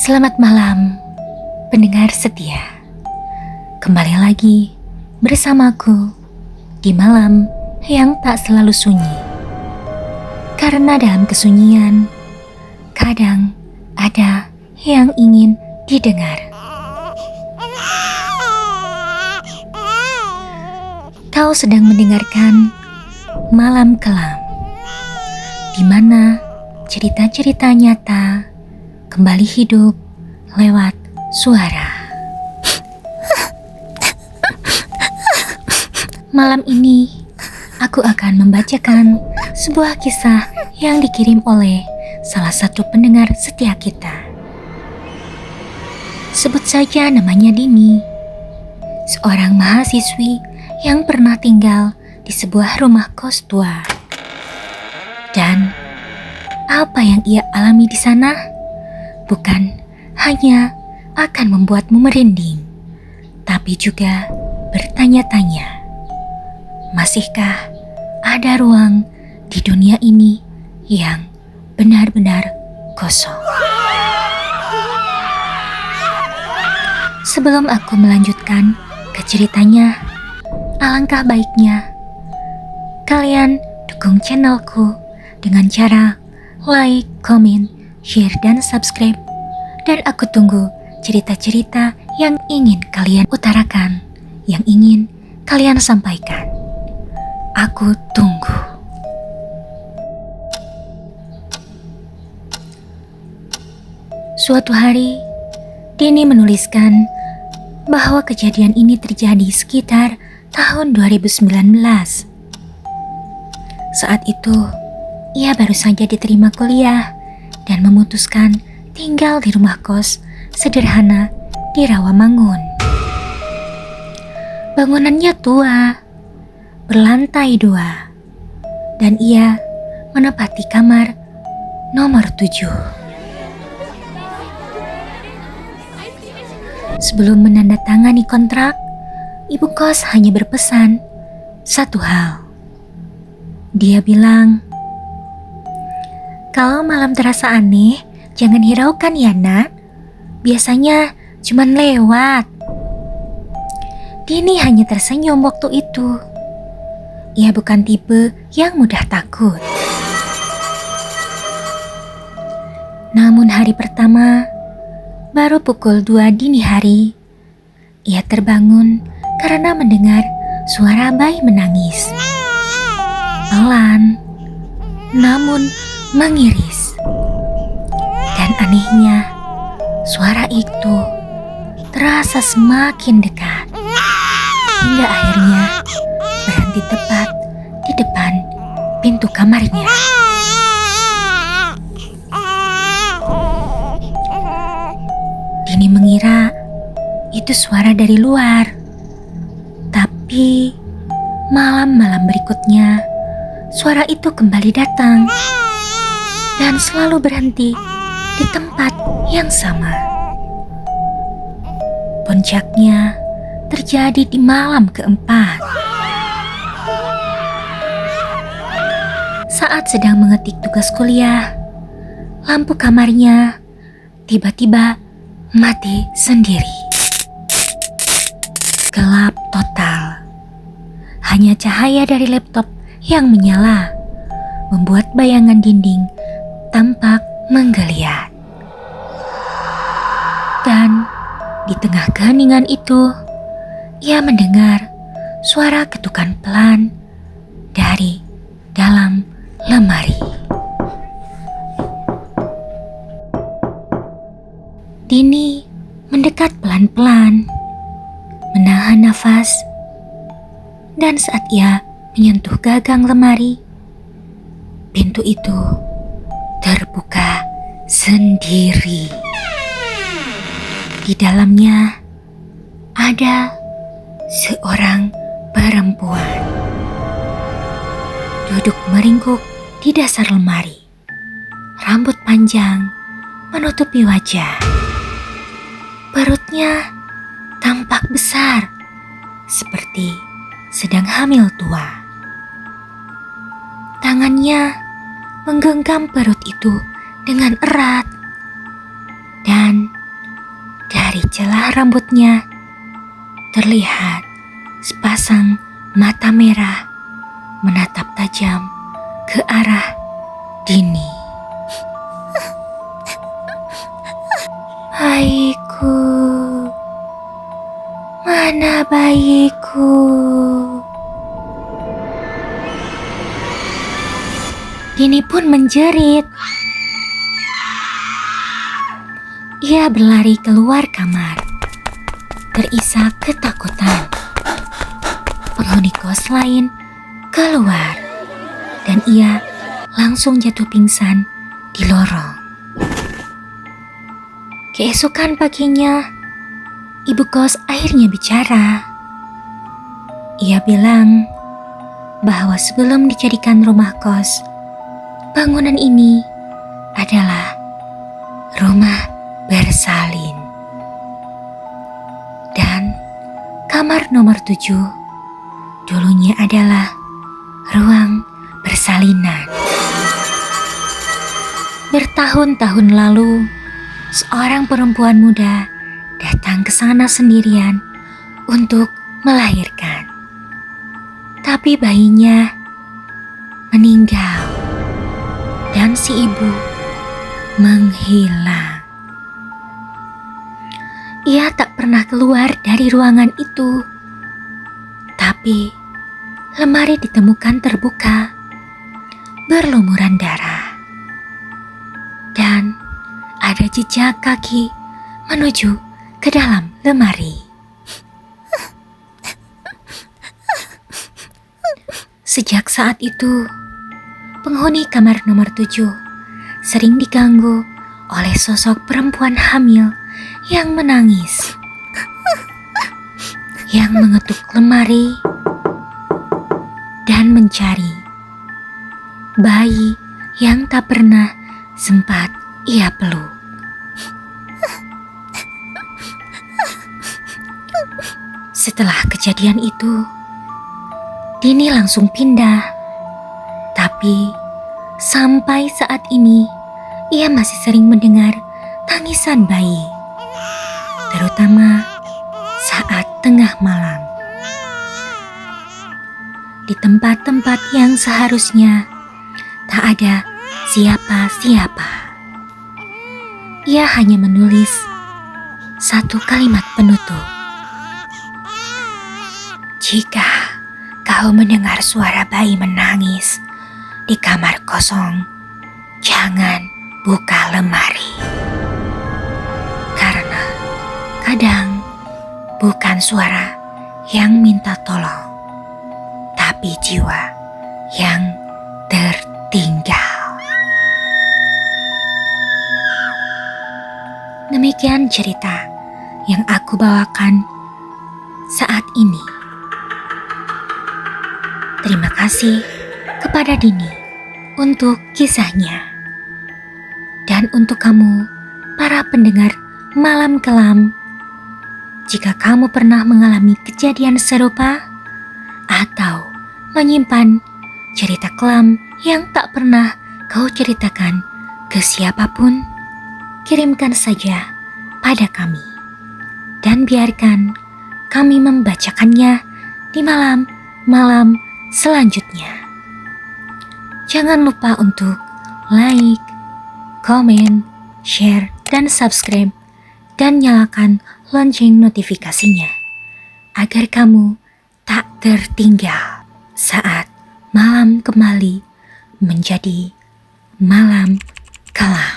Selamat malam, pendengar setia. Kembali lagi bersamaku di malam yang tak selalu sunyi. Karena dalam kesunyian, kadang ada yang ingin didengar. Kau sedang mendengarkan Malam Kelam, di mana cerita-cerita nyata kembali hidup lewat suara. Malam ini aku akan membacakan sebuah kisah yang dikirim oleh salah satu pendengar setia kita. Sebut saja namanya Dini, seorang mahasiswi yang pernah tinggal di sebuah rumah kos tua. Dan apa yang ia alami di sana bukan hanya akan membuatmu merinding, tapi juga bertanya-tanya, masihkah ada ruang di dunia ini yang benar-benar kosong? Sebelum aku melanjutkan ke ceritanya, alangkah baiknya kalian dukung channelku dengan cara like, comment, share, dan subscribe. Dan aku tunggu cerita-cerita yang ingin kalian utarakan, yang ingin kalian sampaikan. Aku tunggu. Suatu hari, Dini menuliskan bahwa kejadian ini terjadi sekitar tahun 2019. Saat itu, ia baru saja diterima kuliah dan memutuskan tinggal di rumah kos sederhana di Rawamangun. Bangunannya tua, berlantai 2, dan ia menempati kamar nomor 7. Sebelum menandatangani kontrak, ibu kos hanya berpesan satu hal. Dia bilang, "Kalau malam terasa aneh, jangan hiraukan ya nak. Biasanya cuman lewat." Dini hanya tersenyum waktu itu. Ia bukan tipe yang mudah takut. Namun hari pertama, baru pukul 2 dini hari, ia terbangun karena mendengar suara bayi menangis. Pelan, namun mengiris. Dan anehnya, suara itu terasa semakin dekat, hingga akhirnya berhenti tepat di depan pintu kamarnya. Dini mengira itu suara dari luar, tapi malam-malam berikutnya suara itu kembali datang dan selalu berhenti di tempat yang sama. Puncaknya terjadi di malam keempat. Saat sedang mengetik tugas kuliah, lampu kamarnya tiba-tiba mati sendiri. Gelap total. Hanya cahaya dari laptop yang menyala membuat bayangan dinding tampak menggeliat. Dan di tengah keheningan itu, ia mendengar suara ketukan pelan dari dalam lemari. Dini mendekat pelan-pelan, menahan nafas, dan saat ia menyentuh gagang lemari, pintu itu terbuka sendiri. Di dalamnya ada seorang perempuan duduk meringkuk di dasar lemari. Rambut panjang menutupi wajah. Perutnya tampak besar, seperti sedang hamil tua. Tangannya menggenggam perut itu dengan erat, dan celah rambutnya terlihat sepasang mata merah menatap tajam ke arah Dini. Bayiku, mana bayiku? Dini pun menjerit. Ia berlari keluar kamar, terisak ketakutan. Penghuni kos lain keluar, dan ia langsung jatuh pingsan di lorong. Keesokan paginya, ibu kos akhirnya bicara. Ia bilang bahwa sebelum dijadikan rumah kos, bangunan ini adalah rumah bersalin. Dan kamar nomor 7 dulunya adalah ruang persalinan. Bertahun-tahun lalu, seorang perempuan muda datang ke sana sendirian untuk melahirkan. Tapi bayinya meninggal dan si ibu menghilang. Ia tak pernah keluar dari ruangan itu. Tapi lemari ditemukan terbuka, berlumuran darah. Dan ada jejak kaki menuju ke dalam lemari. Sejak saat itu, penghuni kamar nomor 7 sering diganggu oleh sosok perempuan hamil yang menangis, yang mengetuk lemari dan mencari bayi yang tak pernah sempat ia peluk. Setelah kejadian itu, Dini langsung pindah. Tapi sampai saat ini, ia masih sering mendengar tangisan bayi, terutama saat tengah malam. Di tempat-tempat yang seharusnya tak ada siapa-siapa. Ia hanya menulis satu kalimat penutup. Jika kau mendengar suara bayi menangis di kamar kosong, jangan buka lemari. Karena kadang bukan suara yang minta tolong, tapi jiwa yang tertinggal. Demikian cerita yang aku bawakan saat ini. Terima kasih kepada Dini untuk kisahnya. Dan untuk kamu, para pendengar Malam Kelam, jika kamu pernah mengalami kejadian serupa atau menyimpan cerita kelam yang tak pernah kau ceritakan ke siapapun, kirimkan saja pada kami. Dan biarkan kami membacakannya di malam-malam selanjutnya. Jangan lupa untuk like, komen, share, dan subscribe, dan nyalakan lonceng notifikasinya agar kamu tak tertinggal saat malam kembali menjadi malam kelam.